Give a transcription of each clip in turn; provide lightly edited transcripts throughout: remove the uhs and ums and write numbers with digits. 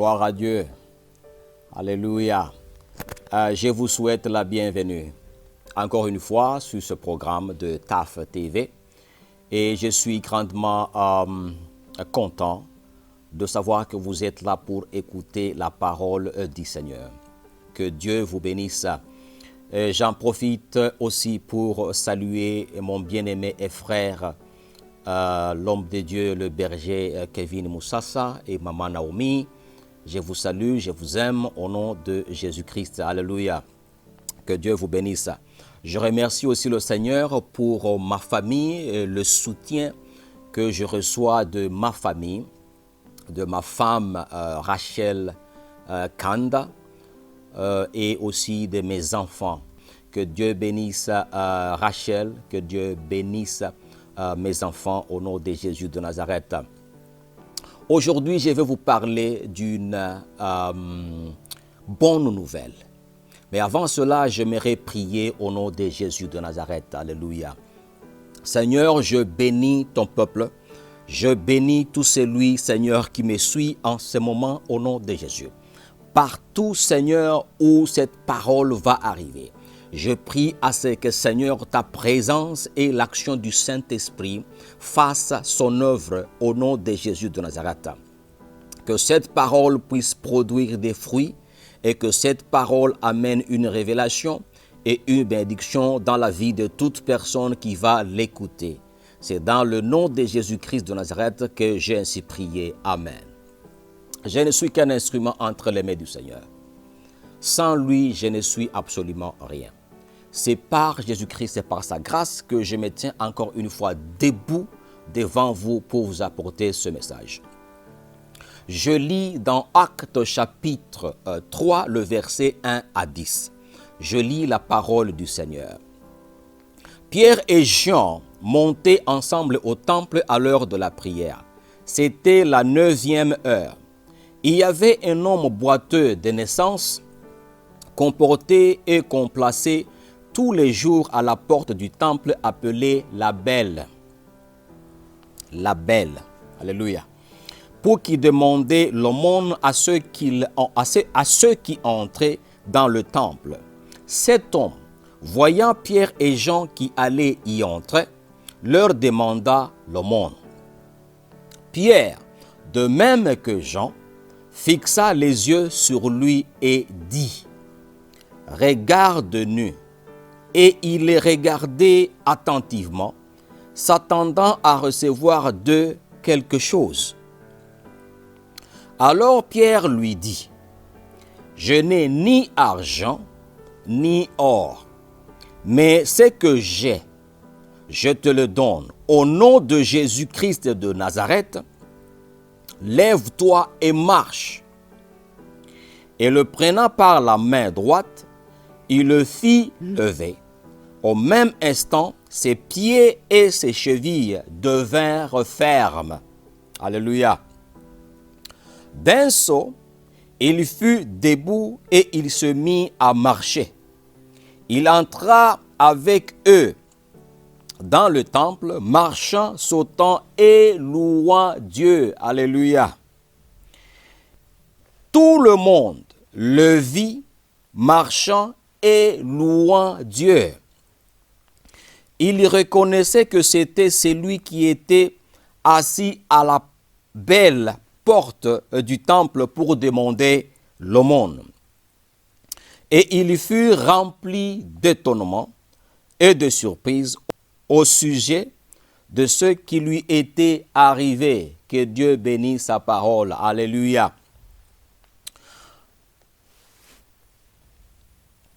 Gloire à Dieu. Alléluia. Je vous souhaite la bienvenue encore une fois sur ce programme de TAF TV. Et je suis grandement content de savoir que vous êtes là pour écouter la parole du Seigneur. Que Dieu vous bénisse. J'en profite aussi pour saluer mon bien-aimé et frère, l'homme de Dieu, le berger Kevin Moussassa et Maman Naomi. Je vous salue, je vous aime au nom de Jésus-Christ. Alléluia. Que Dieu vous bénisse. Je remercie aussi le Seigneur pour ma famille, le soutien que je reçois de ma famille, de ma femme Rachel Kanda et aussi de mes enfants. Que Dieu bénisse Rachel, que Dieu bénisse mes enfants au nom de Jésus de Nazareth. Aujourd'hui, je vais vous parler d'une bonne nouvelle. Mais avant cela, j'aimerais prier au nom de Jésus de Nazareth. Alléluia. Seigneur, je bénis ton peuple. Je bénis tout celui, Seigneur, qui me suit en ce moment au nom de Jésus. Partout, Seigneur, où cette parole va arriver, je prie à ce que, Seigneur, ta présence et l'action du Saint-Esprit fassent son œuvre au nom de Jésus de Nazareth. Que cette parole puisse produire des fruits et que cette parole amène une révélation et une bénédiction dans la vie de toute personne qui va l'écouter. C'est dans le nom de Jésus-Christ de Nazareth que j'ai ainsi prié. Amen. Je ne suis qu'un instrument entre les mains du Seigneur. Sans lui, je ne suis absolument rien. C'est par Jésus-Christ et par sa grâce que je me tiens encore une fois debout devant vous pour vous apporter ce message. Je lis dans Actes chapitre 3, le verset 1 à 10. Je lis la parole du Seigneur. Pierre et Jean montaient ensemble au temple à l'heure de la prière. C'était la 9e heure. Il y avait un homme boiteux de naissance qu'on portait et qu'on plaçait tous les jours à la porte du temple appelé la Belle. La Belle. Alléluia. Pour qui demandait l'aumône à ceux qui entraient dans le temple. Cet homme, voyant Pierre et Jean qui allaient y entrer, leur demanda l'aumône. Pierre, de même que Jean, fixa les yeux sur lui et dit, « Regarde-nous. » Et il les regardait attentivement, s'attendant à recevoir d'eux quelque chose. Alors Pierre lui dit, « Je n'ai ni argent, ni or, mais ce que j'ai, je te le donne. Au nom de Jésus-Christ de Nazareth, lève-toi et marche. » Et le prenant par la main droite, il le fit lever. Au même instant, ses pieds et ses chevilles devinrent fermes. Alléluia. D'un saut, il fut debout et il se mit à marcher. Il entra avec eux dans le temple, marchant, sautant et louant Dieu. Alléluia. Tout le monde le vit marchant et louant Dieu. Il reconnaissait que c'était celui qui était assis à la belle porte du temple pour demander l'aumône. Et il fut rempli d'étonnement et de surprise au sujet de ce qui lui était arrivé. Que Dieu bénisse sa parole. Alléluia.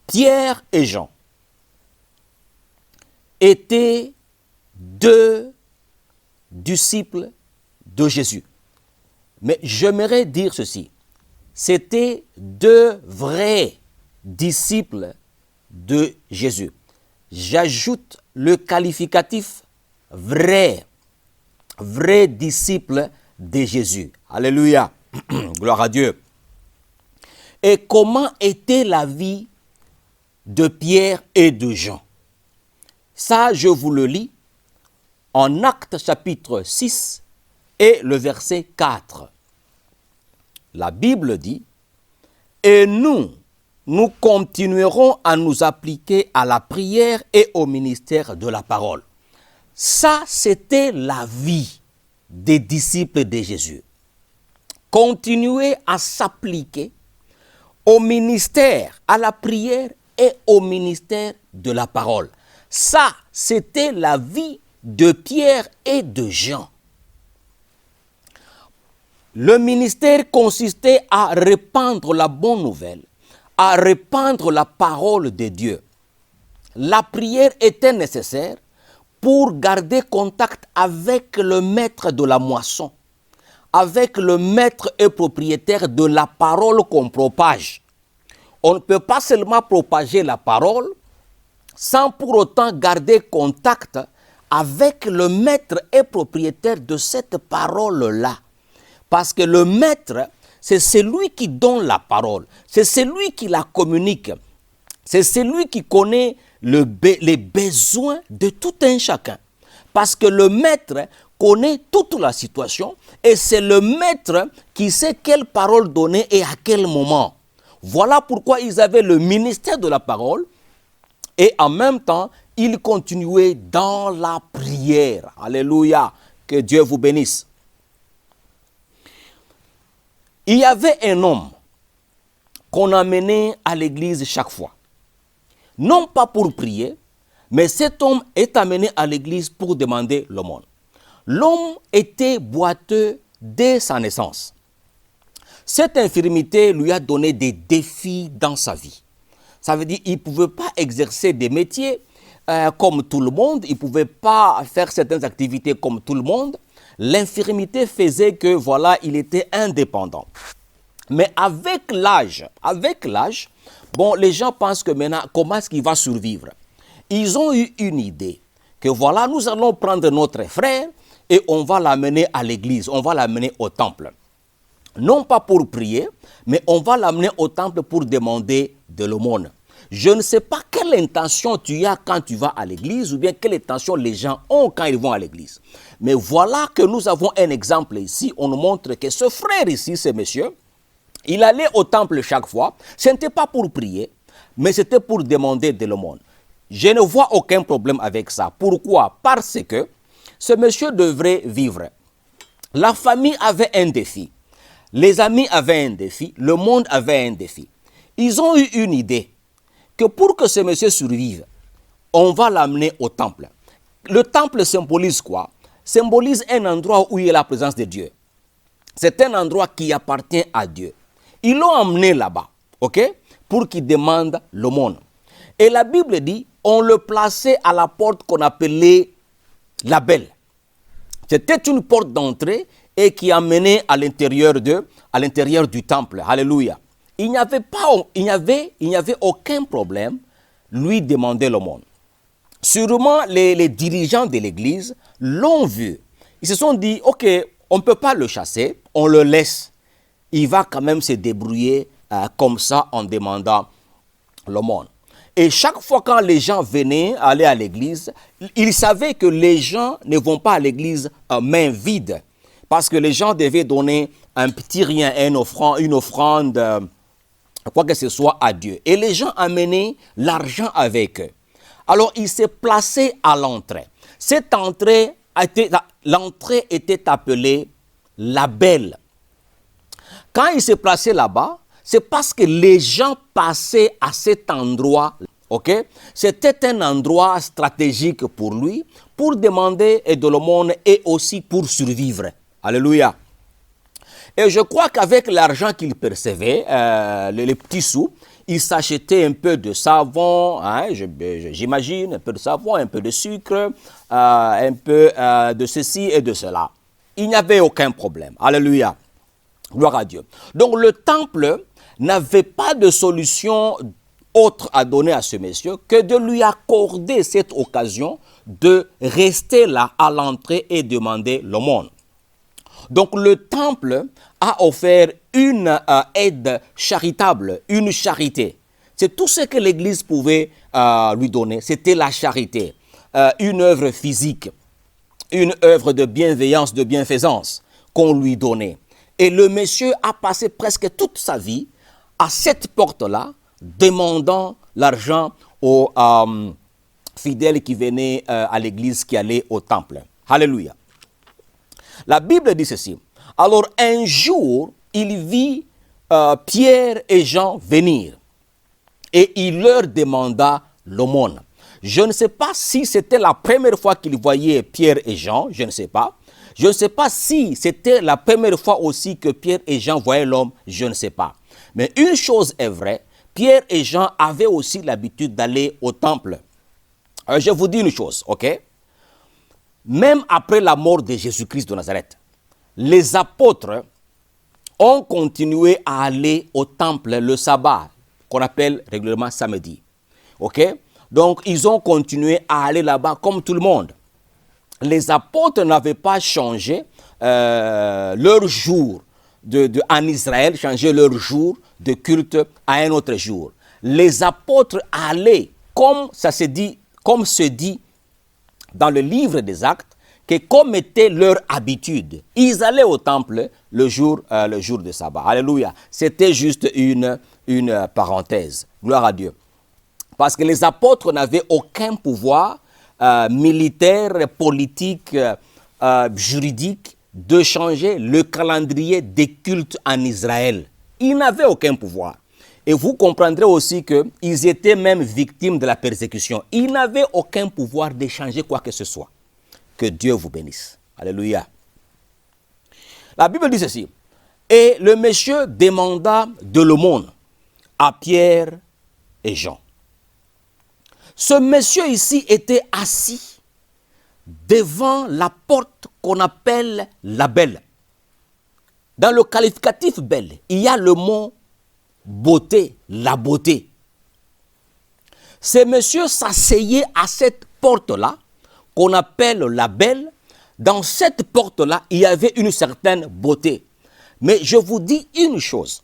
Pierre et Jean étaient deux disciples de Jésus. Mais j'aimerais dire ceci. C'était deux vrais disciples de Jésus. J'ajoute le qualificatif vrai. Vrai disciple de Jésus. Alléluia. Gloire à Dieu. Et comment était la vie de Pierre et de Jean? Ça, je vous le lis en Actes chapitre 6 et le verset 4. la Bible dit, et nous continuerons à nous appliquer à la prière et au ministère de la parole. Ça, c'était la vie des disciples de Jésus. Continuer à s'appliquer au ministère, à la prière et au ministère de la parole. Ça, c'était la vie de Pierre et de Jean. Le ministère consistait à répandre la bonne nouvelle, à répandre la parole de Dieu. La prière était nécessaire pour garder contact avec le maître de la moisson, avec le maître et propriétaire de la parole qu'on propage. On ne peut pas seulement propager la parole sans pour autant garder contact avec le maître et propriétaire de cette parole-là. Parce que le maître, c'est celui qui donne la parole, c'est celui qui la communique, c'est celui qui connaît les besoins de tout un chacun. Parce que le maître connaît toute la situation et c'est le maître qui sait quelle parole donner et à quel moment. Voilà pourquoi ils avaient le ministère de la parole et en même temps, ils continuaient dans la prière. Alléluia, que Dieu vous bénisse. Il y avait un homme qu'on amenait à l'église chaque fois. Non pas pour prier, mais cet homme est amené à l'église pour demander l'aumône. L'homme était boiteux dès sa naissance. Cette infirmité lui a donné des défis dans sa vie. Ça veut dire qu'il ne pouvait pas exercer des métiers comme tout le monde, il ne pouvait pas faire certaines activités comme tout le monde. L'infirmité faisait que, voilà, il était indépendant. Mais avec l'âge, bon, les gens pensent que maintenant, comment est-ce qu'il va survivre? Ils ont eu une idée que, voilà, nous allons prendre notre frère et on va l'amener à l'église, on va l'amener au temple. Non pas pour prier, mais on va l'amener au temple pour demander de l'aumône. Je ne sais pas quelle intention tu as quand tu vas à l'église ou bien quelle intention les gens ont quand ils vont à l'église. Mais voilà que nous avons un exemple ici. On nous montre que ce frère ici, ce monsieur, il allait au temple chaque fois. Ce n'était pas pour prier, mais c'était pour demander de l'aumône. Je ne vois aucun problème avec ça. Pourquoi? Parce que ce monsieur devrait vivre. La famille avait un défi. Les amis avaient un défi. Le monde avait un défi. Ils ont eu une idée que pour que ce monsieur survive, on va l'amener au temple. Le temple symbolise quoi? Symbolise un endroit où il y a la présence de Dieu. C'est un endroit qui appartient à Dieu. Ils l'ont emmené là-bas, ok? Pour qu'il demande l'aumône. Et la Bible dit, on le plaçait à la porte qu'on appelait la Belle. C'était une porte d'entrée et qui amenait à l'intérieur du temple. Alléluia. Il n'y avait aucun problème, lui demander l'aumône. Sûrement, les dirigeants de l'église l'ont vu. Ils se sont dit, ok, on ne peut pas le chasser, on le laisse. Il va quand même se débrouiller comme ça en demandant l'aumône. Et chaque fois quand les gens venaient aller à l'église, ils savaient que les gens ne vont pas à l'église main vide. Parce que les gens devaient donner un petit rien, une offrande, quoi que ce soit à Dieu. Et les gens amenaient l'argent avec eux. Alors, il s'est placé à l'entrée. L'entrée était appelée la Belle. Quand il s'est placé là-bas, c'est parce que les gens passaient à cet endroit. Okay? C'était un endroit stratégique pour lui, pour demander de l'aumône et aussi pour survivre. Alléluia. Et je crois qu'avec l'argent qu'il percevait, les petits sous, il s'achetait un peu de savon, hein, j'imagine, un peu de savon, un peu de sucre, un peu de ceci et de cela. Il n'y avait aucun problème. Alléluia. Gloire à Dieu. Donc le temple n'avait pas de solution autre à donner à ce monsieur que de lui accorder cette occasion de rester là à l'entrée et demander l'aumône. Donc le temple a offert une aide charitable, une charité. C'est tout ce que l'Église pouvait lui donner, c'était la charité. Une œuvre physique, une œuvre de bienveillance, de bienfaisance qu'on lui donnait. Et le monsieur a passé presque toute sa vie à cette porte-là, demandant l'argent aux fidèles qui venaient à l'église, qui allaient au temple. Alléluia. La Bible dit ceci. Alors un jour, il vit Pierre et Jean venir et il leur demanda l'aumône. Je ne sais pas si c'était la première fois qu'il voyait Pierre et Jean, je ne sais pas. Je ne sais pas si c'était la première fois aussi que Pierre et Jean voyaient l'homme, je ne sais pas. Mais une chose est vraie, Pierre et Jean avaient aussi l'habitude d'aller au temple. Alors je vous dis une chose, ok? Même après la mort de Jésus-Christ de Nazareth, les apôtres ont continué à aller au temple le sabbat, qu'on appelle régulièrement samedi. Ok? Donc, ils ont continué à aller là-bas comme tout le monde. Les apôtres n'avaient pas changé leur jour en Israël, changé leur jour de culte à un autre jour. Les apôtres allaient, comme se dit dans le livre des Actes, que comme était leur habitude, ils allaient au temple le jour de sabbat. Alléluia. C'était juste une parenthèse. Gloire à Dieu. Parce que les apôtres n'avaient aucun pouvoir militaire, politique, juridique de changer le calendrier des cultes en Israël. Ils n'avaient aucun pouvoir. Et vous comprendrez aussi qu'ils étaient même victimes de la persécution. Ils n'avaient aucun pouvoir de changer quoi que ce soit. Que Dieu vous bénisse. Alléluia. La Bible dit ceci. Et le monsieur demanda de l'aumône à Pierre et Jean. Ce monsieur ici était assis devant la porte qu'on appelle la belle. Dans le qualificatif belle, il y a le mot beauté, la beauté. Ce monsieur s'asseyait à cette porte-là, qu'on appelle la belle. Dans cette porte-là, il y avait une certaine beauté. Mais je vous dis une chose.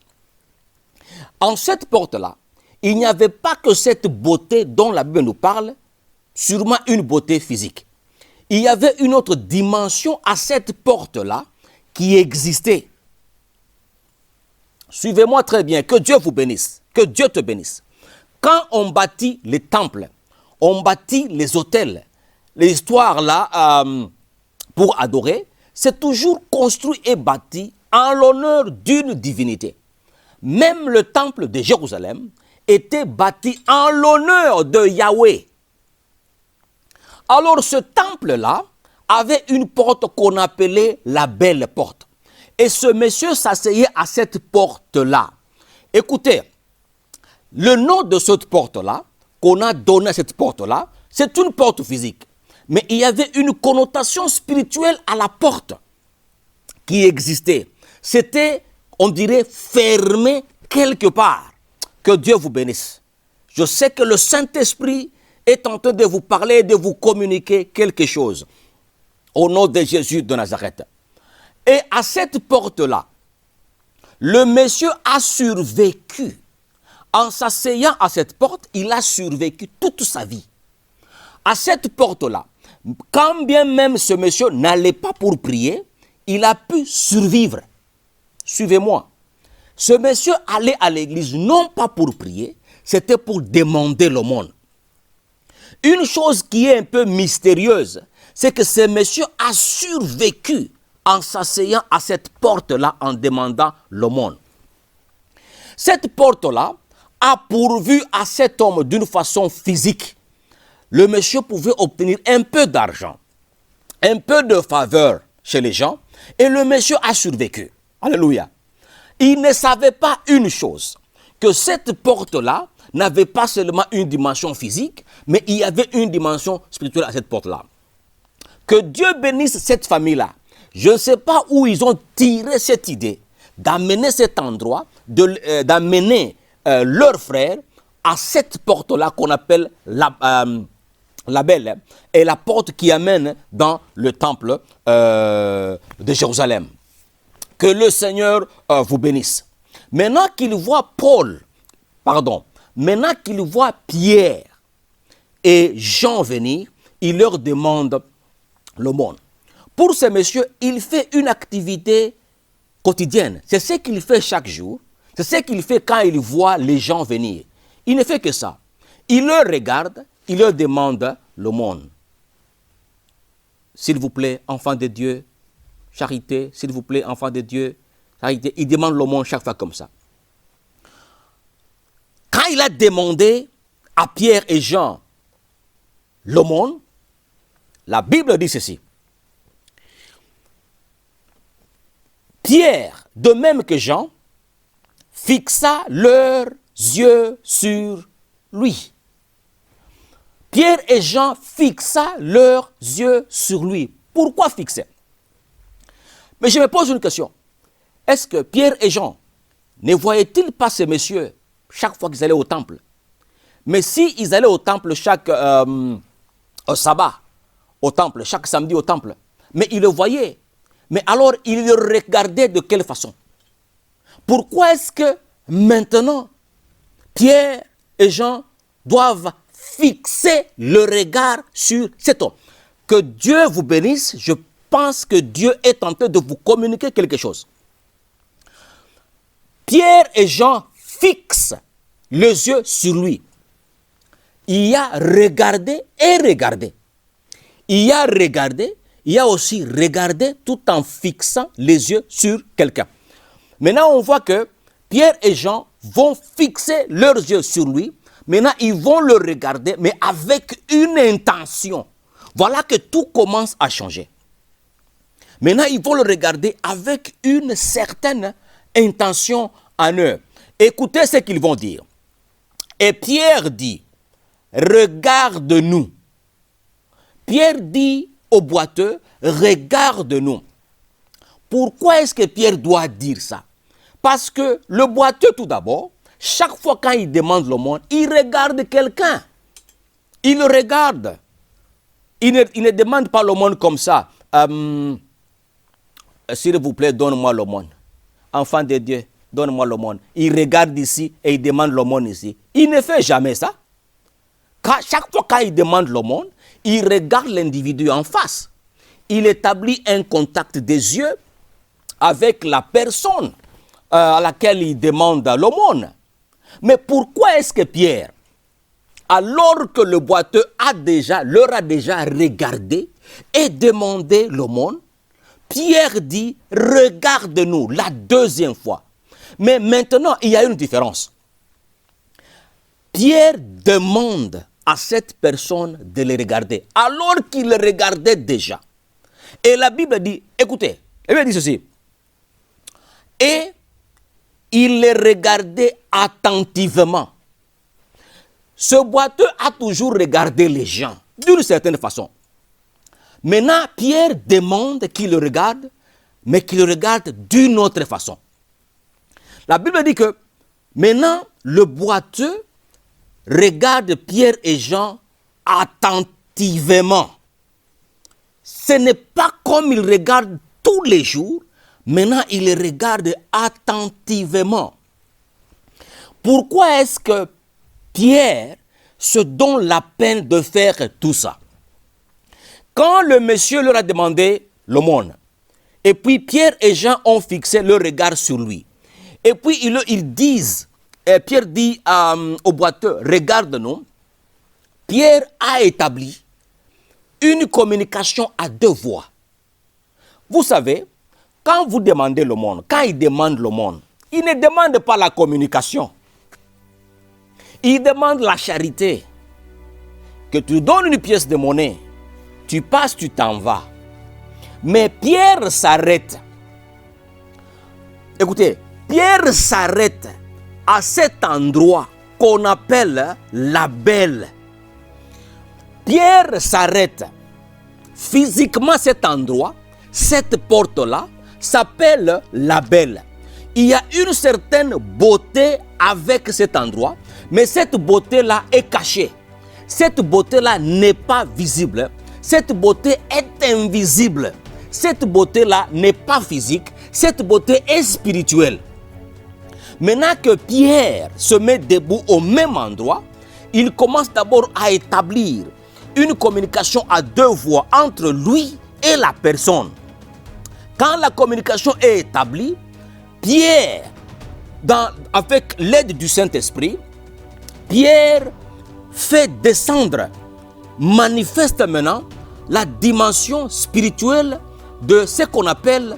En cette porte-là, il n'y avait pas que cette beauté dont la Bible nous parle, sûrement une beauté physique. Il y avait une autre dimension à cette porte-là qui existait. Suivez-moi très bien, que Dieu vous bénisse, que Dieu te bénisse. Quand on bâtit les temples, on bâtit les autels, l'histoire là, pour adorer, c'est toujours construit et bâti en l'honneur d'une divinité. Même le temple de Jérusalem était bâti en l'honneur de Yahweh. Alors ce temple-là avait une porte qu'on appelait la belle porte. Et ce monsieur s'asseyait à cette porte-là. Écoutez, le nom de cette porte-là, qu'on a donné à cette porte-là, c'est une porte physique. Mais il y avait une connotation spirituelle à la porte qui existait. C'était, on dirait, fermé quelque part. Que Dieu vous bénisse. Je sais que le Saint-Esprit est en train de vous parler, de vous communiquer quelque chose. Au nom de Jésus de Nazareth. Et à cette porte-là, le monsieur a survécu. En s'asseyant à cette porte, il a survécu toute sa vie. À cette porte-là, quand bien même ce monsieur n'allait pas pour prier, il a pu survivre. Suivez-moi. Ce monsieur allait à l'église non pas pour prier, c'était pour demander l'aumône. Une chose qui est un peu mystérieuse, c'est que ce monsieur a survécu en s'asseyant à cette porte-là en demandant l'aumône. Cette porte-là a pourvu à cet homme d'une façon physique. Le monsieur pouvait obtenir un peu d'argent, un peu de faveur chez les gens, et le monsieur a survécu. Alléluia. Il ne savait pas une chose, que cette porte-là n'avait pas seulement une dimension physique, mais il y avait une dimension spirituelle à cette porte-là. Que Dieu bénisse cette famille-là. Je ne sais pas où ils ont tiré cette idée d'amener cet endroit, d'amener leurs frères à cette porte-là qu'on appelle la belle, et la porte qui amène dans le temple de Jérusalem. Que le Seigneur vous bénisse. Maintenant qu'il voit maintenant qu'il voit Pierre et Jean venir, il leur demande l'aumône. Pour ce monsieur, il fait une activité quotidienne. C'est ce qu'il fait chaque jour. C'est ce qu'il fait quand il voit les gens venir. Il ne fait que ça. Il leur regarde, il leur demande l'aumône. S'il vous plaît, enfant de Dieu, charité, s'il vous plaît, enfant de Dieu, charité. Il demande l'aumône chaque fois comme ça. Quand il a demandé à Pierre et Jean l'aumône, la Bible dit ceci. Pierre, de même que Jean, fixa leurs yeux sur lui. Pierre et Jean fixa leurs yeux sur lui. Pourquoi fixer? Mais je me pose une question. Est-ce que Pierre et Jean ne voyaient-ils pas ces messieurs chaque fois qu'ils allaient au temple? Mais s'ils allaient au temple chaque sabbat, au temple, chaque samedi au temple, mais ils le voyaient. Mais alors, ils le regardaient de quelle façon? Pourquoi est-ce que maintenant, Pierre et Jean doivent fixer le regard sur cet homme? Que Dieu vous bénisse. Je pense que Dieu est en train de vous communiquer quelque chose. Pierre et Jean fixent les yeux sur lui. Il y a regardé et regardé. Il y a regardé, il y a aussi regardé tout en fixant les yeux sur quelqu'un. Maintenant, on voit que Pierre et Jean vont fixer leurs yeux sur lui. Maintenant, ils vont le regarder, mais avec une intention. Voilà que tout commence à changer. Maintenant, ils vont le regarder avec une certaine intention en eux. Écoutez ce qu'ils vont dire. Et Pierre dit, regarde-nous. Pierre dit au boiteux, regarde-nous. Pourquoi est-ce que Pierre doit dire ça? Parce que le boiteux, tout d'abord, chaque fois quand il demande l'aumône, il regarde quelqu'un. Il le regarde. Il ne demande pas l'aumône comme ça. S'il vous plaît, donne-moi l'aumône. Enfant de Dieu, donne-moi l'aumône. Il regarde ici et il demande l'aumône ici. Il ne fait jamais ça. Chaque fois quand il demande l'aumône, il regarde l'individu en face. Il établit un contact des yeux avec la personne à laquelle il demande l'aumône. Mais pourquoi est-ce que Pierre, alors que le boiteux leur a déjà regardé et demandé l'aumône, Pierre dit, regarde-nous la deuxième fois. Mais maintenant, il y a une différence. Pierre demande à cette personne de le regarder, alors qu'il le regardait déjà. Et la Bible dit, écoutez, elle dit ceci. Et il le regardait attentivement. Ce boiteux a toujours regardé les gens, d'une certaine façon. Maintenant, Pierre demande qu'il le regarde, mais qu'il le regarde d'une autre façon. La Bible dit que maintenant, le boiteux regarde Pierre et Jean attentivement. Ce n'est pas comme il regarde tous les jours. Maintenant, il les regarde attentivement. Pourquoi est-ce que Pierre se donne la peine de faire tout ça? Quand le monsieur leur a demandé l'aumône, et puis Pierre et Jean ont fixé leur regard sur lui, et puis ils disent, Pierre dit au boiteux, regarde-nous. Pierre a établi une communication à deux voix. Vous savez, quand vous demandez l'aumône, quand il demande l'aumône, il ne demande pas la communication. Il demande la charité. Que tu donnes une pièce de monnaie, tu passes, tu t'en vas. Mais Pierre s'arrête. Écoutez, Pierre s'arrête à cet endroit qu'on appelle la belle. Pierre s'arrête. Physiquement, cet endroit, cette porte-là, s'appelle la belle. Il y a une certaine beauté avec cet endroit, mais cette beauté-là est cachée. Cette beauté-là n'est pas visible. Cette beauté est invisible. Cette beauté-là n'est pas physique. Cette beauté est spirituelle. Maintenant que Pierre se met debout au même endroit, il commence d'abord à établir une communication à deux voix entre lui et la personne. Quand la communication est établie, Pierre, avec l'aide du Saint-Esprit, Pierre fait descendre, manifeste maintenant la dimension spirituelle de ce qu'on appelle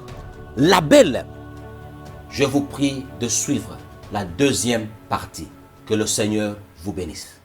l'Abel. Je vous prie de suivre la deuxième partie. Que le Seigneur vous bénisse.